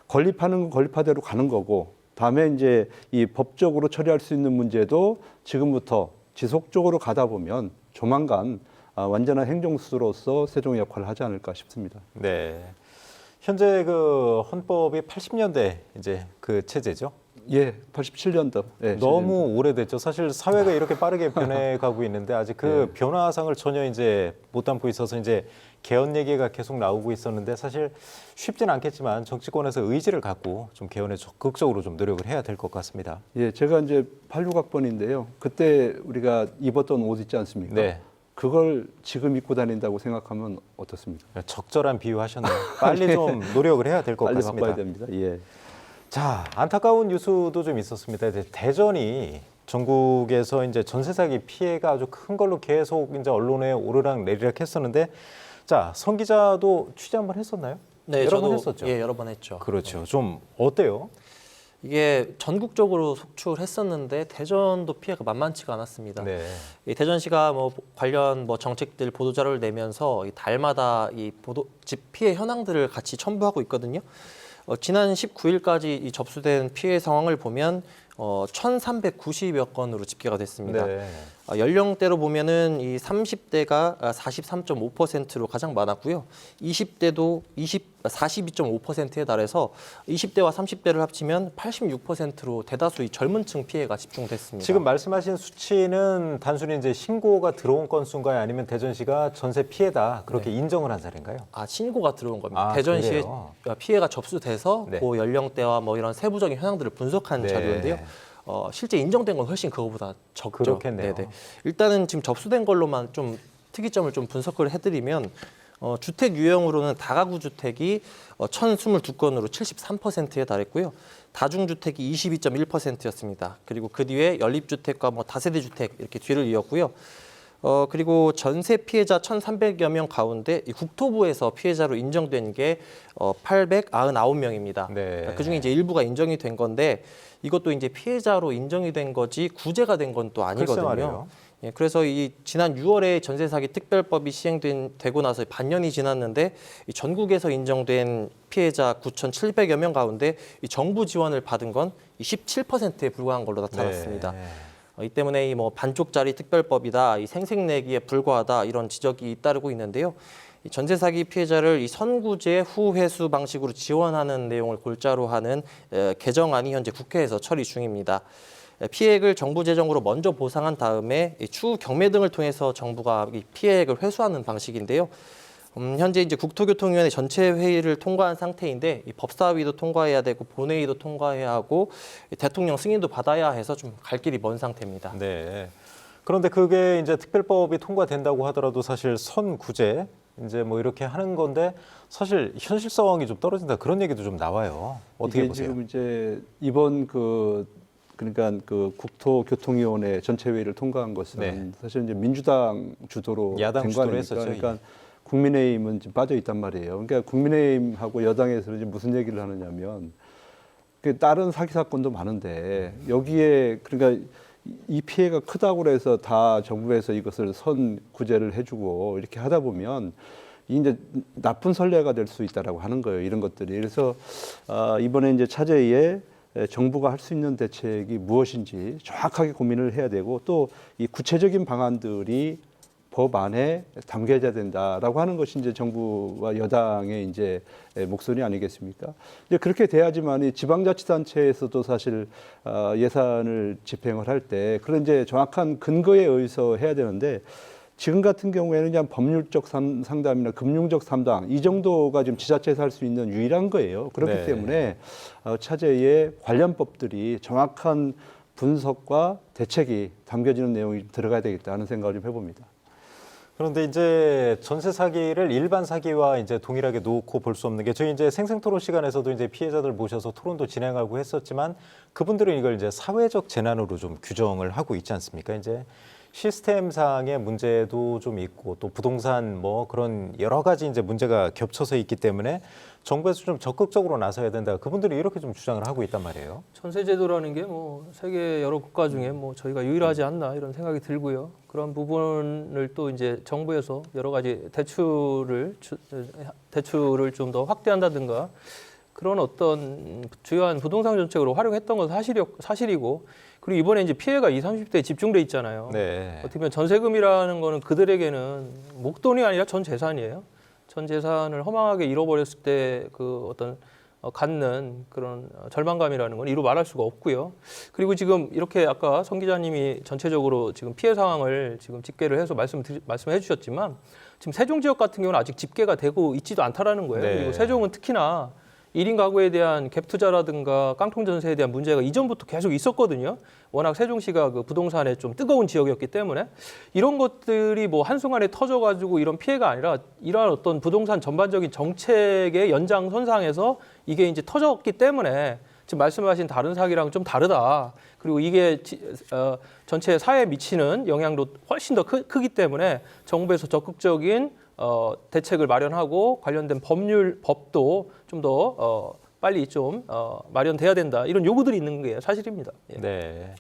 건립하는 건 건립하대로 가는 거고 다음에 이제 이 법적으로 처리할 수 있는 문제도 지금부터 지속적으로 가다 보면 조만간 완전한 행정수도로서 세종의 역할을 하지 않을까 싶습니다. 네. 현재 그 헌법이 80년대 이제 그 체제죠. 예, 87년도. 네, 너무 오래됐죠. 사실 사회가 이렇게 빠르게 변해가고 있는데 아직 그 변화상을 전혀 이제 못 담고 있어서 이제 개헌 얘기가 계속 나오고 있었는데 사실 쉽지는 않겠지만 정치권에서 의지를 갖고 좀 개헌에 적극적으로 좀 노력을 해야 될 것 같습니다. 예, 제가 이제 86학번인데요. 그때 우리가 입었던 옷 있지 않습니까? 네. 그걸 지금 입고 다닌다고 생각하면 어떻습니까? 적절한 비유하셨네요. 빨리 좀 노력을 해야 될 것 빨리 같습니다. 바꿔야 됩니다. 예. 자, 안타까운 뉴스도 좀 있었습니다. 이제 대전이 전국에서 이제 전세 사기 피해가 아주 큰 걸로 계속 이제 언론에 오르락 내리락 했었는데, 자, 성 기자도 취재 한번 했었나요? 네, 여러 번 저도 했었죠. 예, 여러 번 했죠. 그렇죠. 좀 어때요? 이게 전국적으로 속출했었는데 대전도 피해가 만만치가 않았습니다. 네. 이 대전시가 뭐 관련 뭐 정책들 보도 자료를 내면서 이 달마다 이 집 피해 현황들을 같이 첨부하고 있거든요. 지난 19일까지 이 접수된 피해 상황을 보면 1,390여 건으로 집계가 됐습니다. 네. 연령대로 보면은 이 30대가 43.5%로 가장 많았고요. 20대도 42.5%에 달해서 20대와 30대를 합치면 86%로 대다수 이 젊은층 피해가 집중됐습니다. 지금 말씀하신 수치는 단순히 이제 신고가 들어온 건수인가요? 아니면 대전시가 전세 피해다 그렇게 인정을 한 사례인가요? 신고가 들어온 겁니다. 아, 대전시에 그래요? 피해가 접수돼서 네. 그 연령대와 뭐 이런 세부적인 현황들을 분석한 네. 자료인데요. 실제 인정된 건 훨씬 그거보다 적죠. 그렇겠네요. 네네. 일단은 지금 접수된 걸로만 좀 특이점을 좀 분석을 해드리면 주택 유형으로는 다가구 주택이 1,022건으로 73%에 달했고요. 다중주택이 22.1%였습니다. 그리고 그 뒤에 연립주택과 뭐 다세대 주택 이렇게 뒤를 이었고요. 그리고 전세 피해자 1,300여 명 가운데 이 국토부에서 피해자로 인정된 게 899명입니다. 네. 그중에 이제 일부가 인정이 된 건데 이것도 이제 피해자로 인정이 된 거지 구제가 된 건 또 글쎄 아니거든요. 말이에요. 예, 그래서 이 지난 6월에 전세 사기 특별법이 시행되고 나서 반년이 지났는데 이 전국에서 인정된 피해자 9,700여 명 가운데 이 정부 지원을 받은 건 17%에 불과한 걸로 나타났습니다. 네. 이 때문에 이 뭐 반쪽짜리 특별법이다, 이 생색내기에 불과하다 이런 지적이 잇따르고 있는데요. 이 전세 사기 피해자를 이 선구제 후 회수 방식으로 지원하는 내용을 골자로 하는 개정안이 현재 국회에서 처리 중입니다. 피해액을 정부 재정으로 먼저 보상한 다음에 추후 경매 등을 통해서 정부가 이 피해액을 회수하는 방식인데요. 현재 이제 국토교통위원회 전체 회의를 통과한 상태인데 이 법사위도 통과해야 되고 본회의도 통과해야 하고 대통령 승인도 받아야 해서 좀 갈 길이 먼 상태입니다. 네. 그런데 그게 이제 특별법이 통과된다고 하더라도 사실 선구제 이제 뭐 이렇게 하는 건데 사실 현실성이 좀 떨어진다 그런 얘기도 좀 나와요. 어떻게 이게 보세요? 지금 이제 이번 그러니까 그 국토교통위원회 전체 회의를 통과한 것은 네. 사실 이제 민주당 주도로 야당 된 거 주도로 아닙니까? 했었죠. 그러니까 국민의힘은 지금 빠져 있단 말이에요. 그러니까 국민의힘하고 여당에서 이제 무슨 얘기를 하느냐면 그 다른 사기 사건도 많은데 여기에 그러니까 이 피해가 크다고 해서 다 정부에서 이것을 선구제를 해주고 이렇게 하다 보면 이제 나쁜 선례가 될 수 있다라고 하는 거예요. 이런 것들이. 그래서 이번에 이제 차제에 정부가 할 수 있는 대책이 무엇인지 정확하게 고민을 해야 되고 또 이 구체적인 방안들이 법 안에 담겨야 된다라고 하는 것이 이제 정부와 여당의 이제 목소리 아니겠습니까? 이제 그렇게 돼야지만 이 지방자치단체에서도 사실 예산을 집행을 할 때 그런 이제 정확한 근거에 의해서 해야 되는데 지금 같은 경우에는 그냥 법률적 상담이나 금융적 상담 이 정도가 지금 지자체에서 할 수 있는 유일한 거예요. 그렇기 네. 때문에 차제에 관련 법들이 정확한 분석과 대책이 담겨지는 내용이 들어가야 되겠다는 생각을 좀 해봅니다. 그런데 이제 전세 사기를 일반 사기와 이제 동일하게 놓고 볼 수 없는 게 저희 이제 생생토론 시간에서도 이제 피해자들 모셔서 토론도 진행하고 했었지만 그분들은 이걸 이제 사회적 재난으로 좀 규정을 하고 있지 않습니까? 이제 시스템상의 문제도 좀 있고 또 부동산 뭐 그런 여러 가지 이제 문제가 겹쳐서 있기 때문에 정부에서 좀 적극적으로 나서야 된다. 그분들이 이렇게 좀 주장을 하고 있단 말이에요. 전세제도라는 게 뭐 세계 여러 국가 중에 뭐 저희가 유일하지 않나 이런 생각이 들고요. 그런 부분을 또 이제 정부에서 여러 가지 대출을 좀 더 확대한다든가 그런 어떤 주요한 부동산 정책으로 활용했던 건 사실이고 그리고 이번에 이제 피해가 20, 30대에 집중돼 있잖아요. 네. 어떻게 보면 전세금이라는 거는 그들에게는 목돈이 아니라 전 재산이에요. 전 재산을 허망하게 잃어버렸을 때 그 어떤 갖는 그런 절망감이라는 건 이루 말할 수가 없고요. 그리고 지금 이렇게 아까 성 기자님이 전체적으로 지금 피해 상황을 지금 집계를 해서 말씀해 주셨지만 지금 세종 지역 같은 경우는 아직 집계가 되고 있지도 않다라는 거예요. 네. 그리고 세종은 특히나 1인 가구에 대한 갭 투자라든가 깡통 전세에 대한 문제가 이전부터 계속 있었거든요. 워낙 세종시가 그 부동산에 좀 뜨거운 지역이었기 때문에 이런 것들이 뭐 한순간에 터져가지고 이런 피해가 아니라 이러한 어떤 부동산 전반적인 정책의 연장선상에서 이게 이제 터졌기 때문에 지금 말씀하신 다른 사기랑 좀 다르다. 그리고 이게 전체 사회에 미치는 영향도 훨씬 더 크기 때문에 정부에서 적극적인 대책을 마련하고 관련된 법도 좀 더 빨리 좀 마련돼야 된다. 이런 요구들이 있는 게 사실입니다. 예. 네.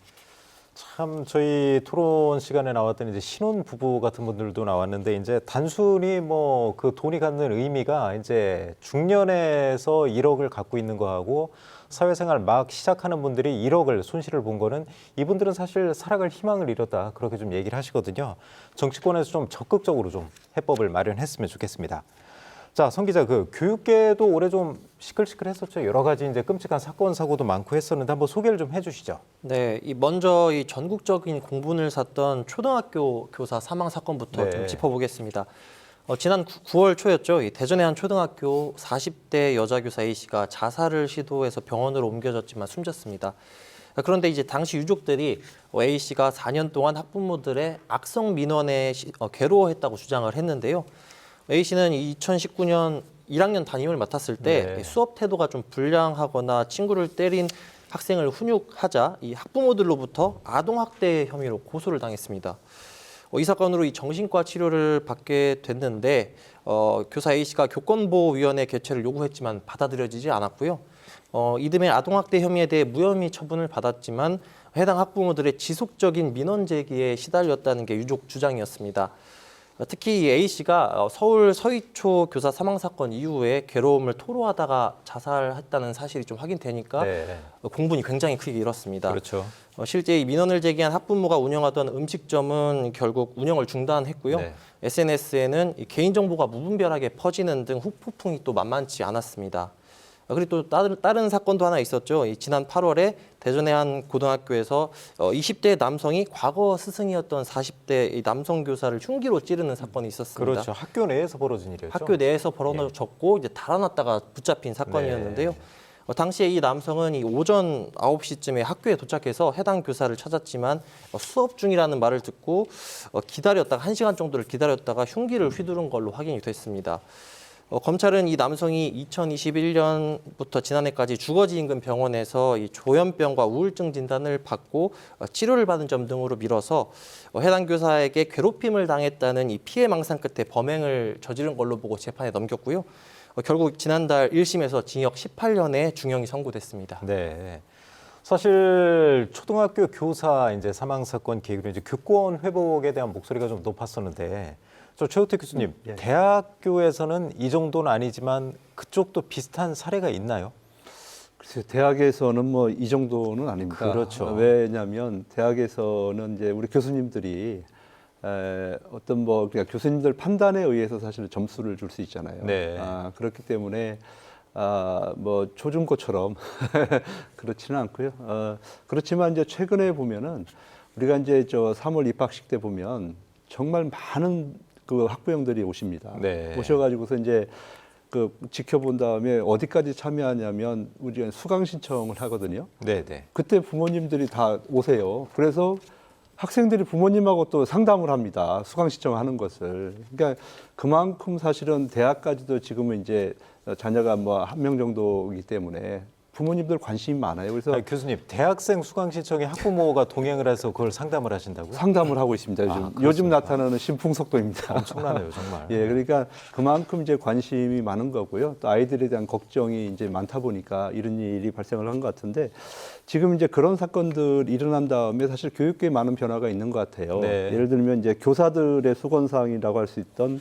참 저희 토론 시간에 나왔던 이제 신혼 부부 같은 분들도 나왔는데 이제 단순히 뭐 그 돈이 갖는 의미가 이제 중년에서 1억을 갖고 있는 거하고 사회생활 막 시작하는 분들이 1억을 손실을 본 거는 이분들은 사실 살아갈 희망을 잃었다 그렇게 좀 얘기를 하시거든요. 정치권에서 좀 적극적으로 좀 해법을 마련했으면 좋겠습니다. 자, 성 기자, 그 교육계도 올해 좀 시끌시끌했었죠. 여러 가지 이제 끔찍한 사건 사고도 많고 했었는데 한번 소개를 좀 해주시죠. 네, 먼저 이 전국적인 공분을 샀던 초등학교 교사 사망 사건부터 네. 좀 짚어보겠습니다. 지난 9월 초였죠. 이 대전의 한 초등학교 40대 여자 교사 A 씨가 자살을 시도해서 병원으로 옮겨졌지만 숨졌습니다. 그런데 이제 당시 유족들이 A 씨가 4년 동안 학부모들의 악성 민원에 괴로워했다고 주장을 했는데요. A 씨는 2019년 1학년 담임을 맡았을 때 네. 수업 태도가 좀 불량하거나 친구를 때린 학생을 훈육하자 이 학부모들로부터 아동학대 혐의로 고소를 당했습니다. 이 사건으로 이 정신과 치료를 받게 됐는데 교사 A 씨가 교권보호위원회 개최를 요구했지만 받아들여지지 않았고요. 이듬해 아동학대 혐의에 대해 무혐의 처분을 받았지만 해당 학부모들의 지속적인 민원 제기에 시달렸다는 게 유족 주장이었습니다. 특히 이 A 씨가 서울 서희초 교사 사망 사건 이후에 괴로움을 토로하다가 자살했다는 사실이 좀 확인되니까 네. 공분이 굉장히 크게 일었습니다. 그렇죠. 실제 이 민원을 제기한 학부모가 운영하던 음식점은 결국 운영을 중단했고요. 네. SNS에는 개인정보가 무분별하게 퍼지는 등 후폭풍이 또 만만치 않았습니다. 그리고 또 다른 사건도 하나 있었죠. 지난 8월에 대전의 한 고등학교에서 20대 남성이 과거 스승이었던 40대 남성 교사를 흉기로 찌르는 사건이 있었습니다. 그렇죠. 학교 내에서 벌어진 일이었죠. 학교 내에서 벌어졌고 이제 달아났다가 붙잡힌 사건이었는데요. 네. 당시에 이 남성은 이 오전 9시쯤에 학교에 도착해서 해당 교사를 찾았지만 수업 중이라는 말을 듣고 기다렸다가 1시간 정도를 기다렸다가 흉기를 휘두른 걸로 확인이 됐습니다. 검찰은 이 남성이 2021년부터 지난해까지 주거지 인근 병원에서 이 조현병과 우울증 진단을 받고 치료를 받은 점 등으로 밀어서 해당 교사에게 괴롭힘을 당했다는 이 피해 망상 끝에 범행을 저지른 걸로 보고 재판에 넘겼고요. 결국 지난달 1심에서 징역 18년의 중형이 선고됐습니다. 네. 사실 초등학교 교사 이제 사망 사건 계기로 이제 교권 회복에 대한 목소리가 좀 높았었는데 최우택 교수님, 예. 대학교에서는 이 정도는 아니지만 그쪽도 비슷한 사례가 있나요? 글쎄요, 대학에서는 뭐 이 정도는 아닙니다. 그렇죠. 왜냐하면 대학에서는 이제 우리 교수님들이 어떤 뭐 그러니까 교수님들 판단에 의해서 사실 점수를 줄 수 있잖아요. 네. 그렇기 때문에 뭐 초중고처럼 그렇지는 않고요. 그렇지만 이제 최근에 보면은 우리가 이제 3월 입학식 때 보면 정말 많은 그 학부형들이 오십니다. 네. 오셔가지고서 이제 그 지켜본 다음에 어디까지 참여하냐면 우리가 수강 신청을 하거든요. 네, 네. 그때 부모님들이 다 오세요. 그래서 학생들이 부모님하고 또 상담을 합니다. 수강 신청하는 것을. 그러니까 그만큼 사실은 대학까지도 지금은 이제 자녀가 뭐 1명 정도이기 때문에 부모님들 관심이 많아요. 그래서 아니, 교수님, 대학생 수강 신청에 학부모가 동행을 해서 그걸 상담을 하신다고요? 상담을 하고 있습니다. 요즘, 그렇습니까? 요즘 나타나는 신풍속도입니다. 엄청나네요, 정말. 예, 그러니까 그만큼 이제 관심이 많은 거고요. 또 아이들에 대한 걱정이 이제 많다 보니까 이런 일이 발생을 한 것 같은데 지금 이제 그런 사건들 일어난 다음에 사실 교육계에 많은 변화가 있는 것 같아요. 네. 예를 들면 이제 교사들의 수건사항이라고 할 수 있던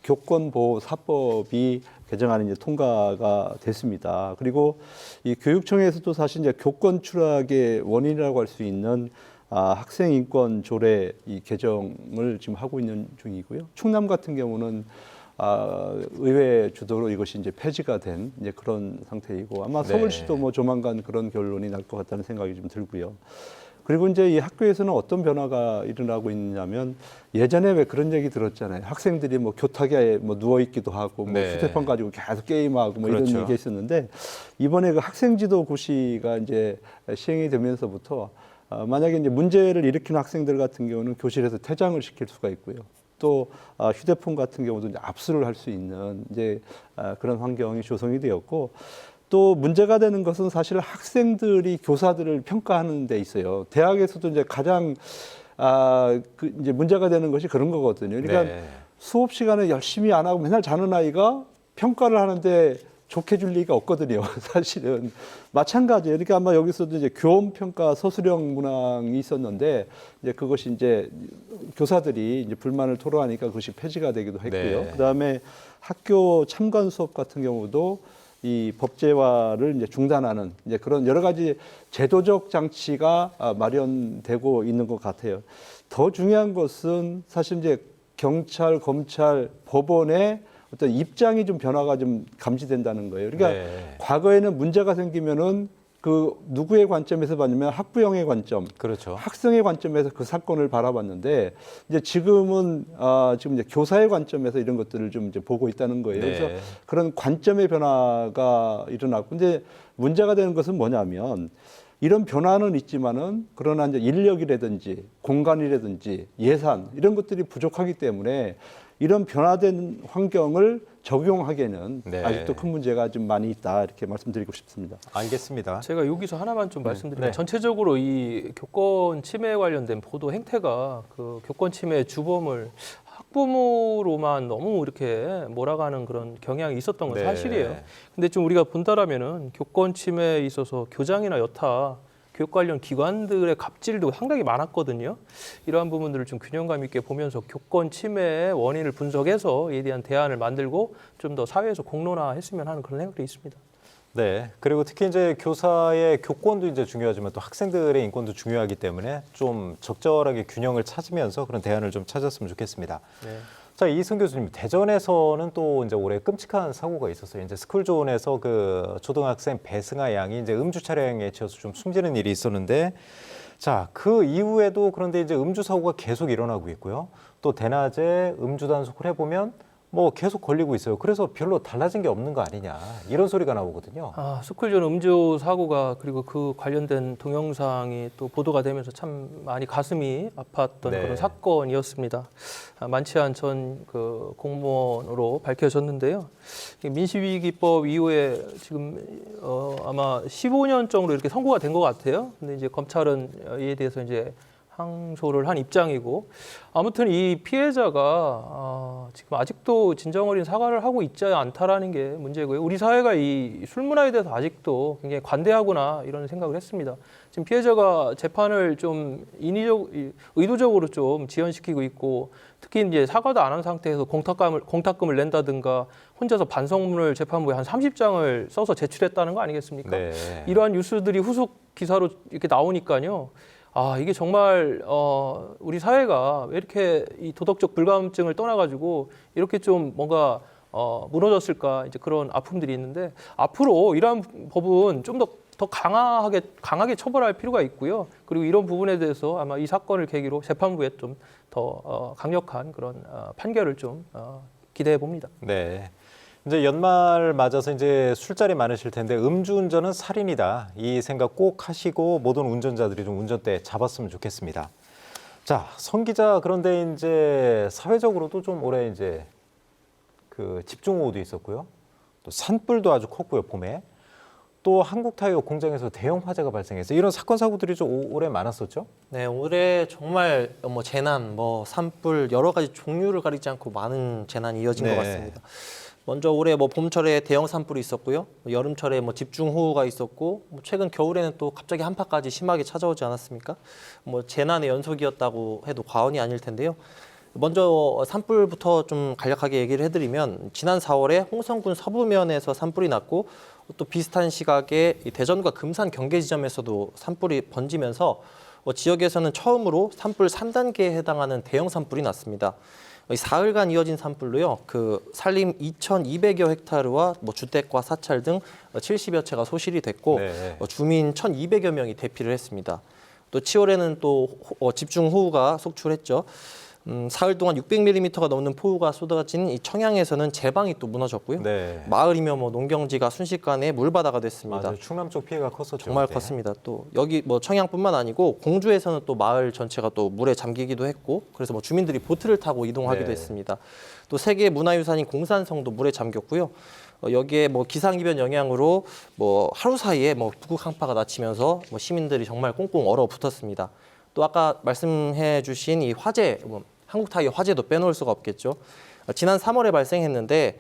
교권보호사법이 개정안이 이제 통과가 됐습니다. 그리고 이 교육청에서도 사실 이제 교권 추락의 원인이라고 할 수 있는 학생 인권 조례 이 개정을 지금 하고 있는 중이고요. 충남 같은 경우는 의회 주도로 이것이 이제 폐지가 된 이제 그런 상태이고 아마 서울시도 뭐 조만간 그런 결론이 날 것 같다는 생각이 좀 들고요. 그리고 이제 이 학교에서는 어떤 변화가 일어나고 있냐면 예전에 왜 그런 얘기 들었잖아요. 학생들이 뭐 교탁에 뭐 누워 있기도 하고 뭐 네. 휴대폰 가지고 계속 게임하고 뭐 그렇죠. 이런 얘기가 있었는데 이번에 그 학생지도 고시가 이제 시행이 되면서부터 만약에 이제 문제를 일으키는 학생들 같은 경우는 교실에서 퇴장을 시킬 수가 있고요. 또 휴대폰 같은 경우도 이제 압수를 할 수 있는 이제 그런 환경이 조성이 되었고. 또 문제가 되는 것은 사실 학생들이 교사들을 평가하는 데 있어요. 대학에서도 이제 가장 이제 문제가 되는 것이 그런 거거든요. 그러니까 네. 수업 시간에 열심히 안 하고 맨날 자는 아이가 평가를 하는데 좋게 줄 리가 없거든요. 사실은 마찬가지예요. 그러니까 아마 여기서도 이제 교원 평가 서술형 문항이 있었는데 이제 그것이 이제 교사들이 이제 불만을 토로하니까 그것이 폐지가 되기도 했고요. 네. 그다음에 학교 참관 수업 같은 경우도 이 법제화를 이제 중단하는 이제 그런 여러 가지 제도적 장치가 마련되고 있는 것 같아요. 더 중요한 것은 사실 이제 경찰, 검찰, 법원의 어떤 입장이 좀 변화가 좀 감지된다는 거예요. 그러니까 네. 과거에는 문제가 생기면은 그 누구의 관점에서 봤냐면 학부형의 관점, 그렇죠. 학생의 관점에서 그 사건을 바라봤는데 이제 지금은 지금 이제 교사의 관점에서 이런 것들을 좀 이제 보고 있다는 거예요. 네. 그래서 그런 관점의 변화가 일어나고 근데 문제가 되는 것은 뭐냐면 이런 변화는 있지만은 그러나 이제 인력이라든지 공간이라든지 예산 이런 것들이 부족하기 때문에 이런 변화된 환경을 적용하기에는 네. 아직도 큰 문제가 좀 많이 있다 이렇게 말씀드리고 싶습니다. 알겠습니다. 제가 여기서 하나만 좀 말씀드리면 네. 전체적으로 이 교권 침해 관련된 보도 행태가 그 교권 침해 주범을 학부모로만 너무 이렇게 몰아가는 그런 경향이 있었던 건 네. 사실이에요. 근데 좀 우리가 본다라면은 교권 침해에 있어서 교장이나 여타 교육 관련 기관들의 갑질도 상당히 많았거든요. 이러한 부분들을 좀 균형감 있게 보면서 교권 침해의 원인을 분석해서 이에 대한 대안을 만들고 좀 더 사회에서 공론화했으면 하는 그런 생각도 있습니다. 네. 그리고 특히 이제 교사의 교권도 이제 중요하지만 또 학생들의 인권도 중요하기 때문에 좀 적절하게 균형을 찾으면서 그런 대안을 좀 찾았으면 좋겠습니다. 네. 자, 이승 교수님, 대전에서는 또 이제 올해 끔찍한 사고가 있었어요. 이제 스쿨존에서 그 초등학생 배승아 양이 이제 음주 차량에 치여서 좀 숨지는 일이 있었는데, 자, 그 이후에도 그런데 이제 음주 사고가 계속 일어나고 있고요. 또 대낮에 음주 단속을 해보면 뭐 계속 걸리고 있어요. 그래서 별로 달라진 게 없는 거 아니냐 이런 소리가 나오거든요. 스쿨존 음주 사고가 그리고 그 관련된 동영상이 또 보도가 되면서 참 많이 가슴이 아팠던 네. 그런 사건이었습니다. 만치한 전 그 공무원으로 밝혀졌는데요. 민식이기법 이후에 지금 아마 15년 정도 이렇게 선고가 된 것 같아요. 근데 이제 검찰은 이에 대해서 이제 항소를 한 입장이고, 아무튼 이 피해자가 지금 아직도 진정어린 사과를 하고 있지 않다라는 게 문제고요. 우리 사회가 이 술 문화에 대해서 아직도 굉장히 관대하구나 이런 생각을 했습니다. 지금 피해자가 재판을 좀 의도적으로 좀 지연시키고 있고, 특히 이제 사과도 안 한 상태에서 공탁금을 낸다든가 혼자서 반성문을 재판부에 한 30장을 써서 제출했다는 거 아니겠습니까? 네. 이러한 뉴스들이 후속 기사로 이렇게 나오니까요. 이게 정말 우리 사회가 왜 이렇게 이 도덕적 불감증을 떠나가지고 이렇게 좀 뭔가 무너졌을까, 이제 그런 아픔들이 있는데, 앞으로 이러한 법은 좀 더 강하게 처벌할 필요가 있고요. 그리고 이런 부분에 대해서 아마 이 사건을 계기로 재판부에 좀 더 강력한 그런 판결을 좀 기대해 봅니다. 네. 이제 연말 맞아서 이제 술자리 많으실 텐데 음주운전은 살인이다. 이 생각 꼭 하시고 모든 운전자들이 좀 운전대 잡았으면 좋겠습니다. 자, 성 기자, 그런데 이제 사회적으로도 좀 올해 이제 그 집중호우도 있었고요. 또 산불도 아주 컸고요, 봄에. 또 한국타이어 공장에서 대형 화재가 발생해서 이런 사건 사고들이 좀 올해 많았었죠? 네, 올해 정말 재난, 산불 여러 가지 종류를 가리지 않고 많은 재난이 이어진 네. 것 같습니다. 먼저 올해 봄철에 대형 산불이 있었고요. 여름철에 집중호우가 있었고, 최근 겨울에는 또 갑자기 한파까지 심하게 찾아오지 않았습니까? 재난의 연속이었다고 해도 과언이 아닐 텐데요. 먼저 산불부터 좀 간략하게 얘기를 해드리면, 지난 4월에 홍성군 서부면에서 산불이 났고, 또 비슷한 시각에 대전과 금산 경계 지점에서도 산불이 번지면서 지역에서는 처음으로 산불 3단계에 해당하는 대형 산불이 났습니다. 사흘간 이어진 산불로요, 그 산림 2,200여 헥타르와 주택과 사찰 등 70여 채가 소실이 됐고, 네. 주민 1,200여 명이 대피를 했습니다. 또 7월에는 또 집중호우가 속출했죠. 사흘 동안 600mm가 넘는 폭우가 쏟아진 이 청양에서는 제방이 또 무너졌고요. 네. 마을이며 농경지가 순식간에 물바다가 됐습니다. 맞아요. 충남 쪽 피해가 컸었죠. 정말 그때. 컸습니다. 또 여기 청양뿐만 아니고 공주에서는 또 마을 전체가 또 물에 잠기기도 했고, 그래서 주민들이 보트를 타고 이동하기도 네. 했습니다. 또 세계 문화유산인 공산성도 물에 잠겼고요. 여기에 기상이변 영향으로 하루 사이에 북극 한파가 닥치면서 시민들이 정말 꽁꽁 얼어붙었습니다. 또 아까 말씀해 주신 이 화재, 한국타이어 화재도 빼놓을 수가 없겠죠. 지난 3월에 발생했는데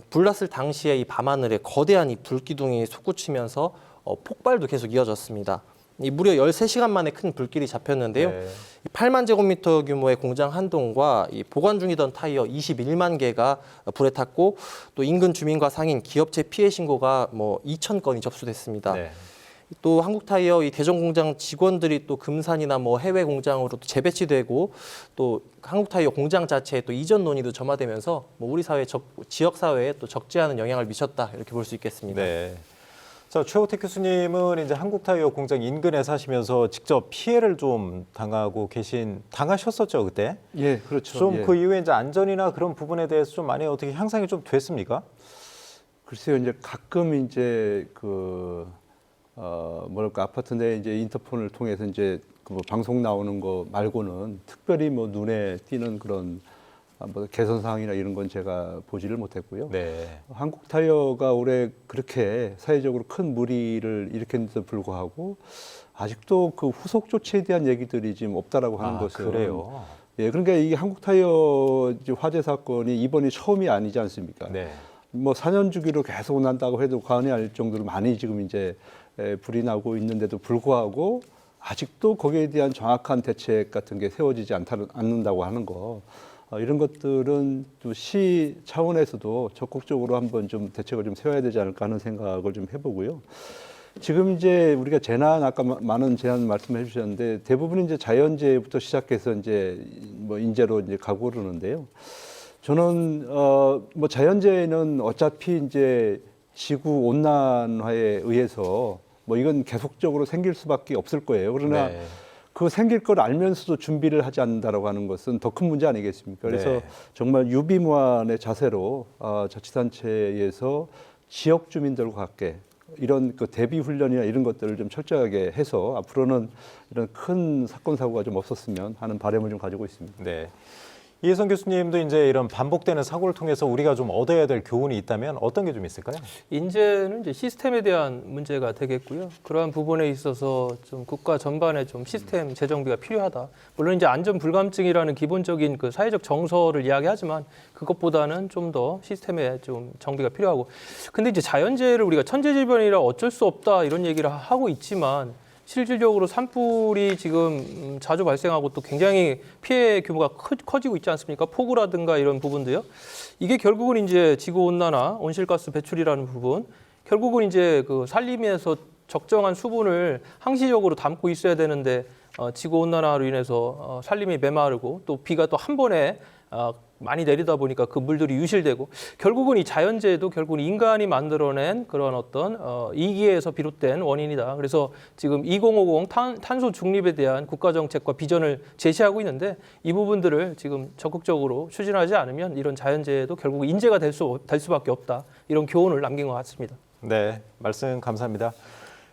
불났을 당시에 이 밤하늘에 거대한 이 불기둥이 솟구치면서 폭발도 계속 이어졌습니다. 무려 13시간 만에 큰 불길이 잡혔는데요. 네. 8만 제곱미터 규모의 공장 한 동과 보관 중이던 타이어 21만 개가 불에 탔고, 또 인근 주민과 상인, 기업체 피해 신고가 2,000건이 접수됐습니다. 네. 또 한국타이어 이 대전 공장 직원들이 또 금산이나 해외 공장으로 또 재배치되고, 또 한국타이어 공장 자체에 또 이전 논의도 점화되면서 우리 사회 지역 사회에 또 적지 않은 영향을 미쳤다, 이렇게 볼 수 있겠습니다. 네. 자, 최호택 교수님은 이제 한국타이어 공장 인근에 사시면서 직접 피해를 좀 당하셨었죠, 그때? 예, 그렇죠. 좀 예. 그 이후에 이제 안전이나 그런 부분에 대해서 좀 많이 어떻게 향상이 좀 됐습니까? 글쎄요, 이제 가끔 이제 아파트 내 이제 인터폰을 통해서 이제 방송 나오는 거 말고는 특별히 눈에 띄는 그런 뭐 개선 사항이나 이런 건 제가 보지를 못했고요. 네. 한국 타이어가 올해 그렇게 사회적으로 큰 무리를 일으켰는데도 불구하고 아직도 그 후속 조치에 대한 얘기들이 지금 없다라고 하는 것은 그래요. 예, 그러니까 이 한국 타이어 화재 사건이 이번이 처음이 아니지 않습니까? 네. 뭐 4년 주기로 계속 난다고 해도 과언이 아닐 정도로 많이 지금 이제 불이 나고 있는데도 불구하고 아직도 거기에 대한 정확한 대책 같은 게 세워지지 않는다고 하는 거. 이런 것들은 또 시 차원에서도 적극적으로 한번 좀 대책을 좀 세워야 되지 않을까 하는 생각을 좀 해보고요. 지금 이제 우리가 재난 아까 많은 재난 말씀해 주셨는데 대부분 이제 자연재해부터 시작해서 이제 뭐 인재로 이제 가고 그러는데요. 저는 뭐 자연재해는 어차피 이제 지구 온난화에 의해서 뭐 이건 계속적으로 생길 수밖에 없을 거예요. 그러나 네. 그 생길 걸 알면서도 준비를 하지 않는다라고 하는 것은 더 큰 문제 아니겠습니까? 그래서 네. 정말 유비무환의 자세로 자치단체에서 지역 주민들과 함께 이런 그 대비 훈련이나 이런 것들을 좀 철저하게 해서 앞으로는 이런 큰 사건 사고가 좀 없었으면 하는 바람을 좀 가지고 있습니다. 네. 이혜성 교수님도 이제 이런 반복되는 사고를 통해서 우리가 좀 얻어야 될 교훈이 있다면 어떤 게 좀 있을까요? 인재는 이제 시스템에 대한 문제가 되겠고요. 그러한 부분에 있어서 좀 국가 전반에 좀 시스템 재정비가 필요하다. 물론 이제 안전 불감증이라는 기본적인 그 사회적 정서를 이야기하지만 그것보다는 좀 더 시스템에 좀 정비가 필요하고. 근데 이제 자연재해를 우리가 천재지변이라 어쩔 수 없다 이런 얘기를 하고 있지만 실질적으로 산불이 지금 자주 발생하고 또 굉장히 피해 규모가 커지고 있지 않습니까? 폭우라든가 이런 부분도요. 이게 결국은 이제 지구온난화, 온실가스 배출이라는 부분, 결국은 이제 그 산림에서 적정한 수분을 항시적으로 담고 있어야 되는데 지구온난화로 인해서 산림이 메마르고 또 비가 또 한 번에 많이 내리다 보니까 그 물들이 유실되고 결국은 이 자연재해도 결국은 인간이 만들어낸 그런 어떤 이기에서 비롯된 원인이다. 그래서 지금 2050 탄소 중립에 대한 국가 정책과 비전을 제시하고 있는데 이 부분들을 지금 적극적으로 추진하지 않으면 이런 자연재해도 결국 인재가 될 수밖에 없다. 이런 교훈을 남긴 것 같습니다. 네, 말씀 감사합니다.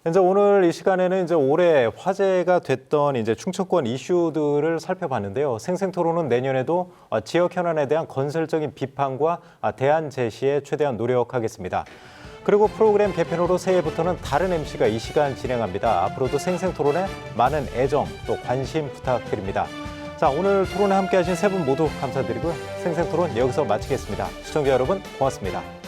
이제 오늘 이 시간에는 이제 올해 화제가 됐던 이제 충청권 이슈들을 살펴봤는데요. 생생토론은 내년에도 지역 현안에 대한 건설적인 비판과 대안 제시에 최대한 노력하겠습니다. 그리고 프로그램 개편으로 새해부터는 다른 MC가 이 시간 진행합니다. 앞으로도 생생토론에 많은 애정 또 관심 부탁드립니다. 자, 오늘 토론에 함께하신 세 분 모두 감사드리고요. 생생토론 여기서 마치겠습니다. 시청자 여러분 고맙습니다.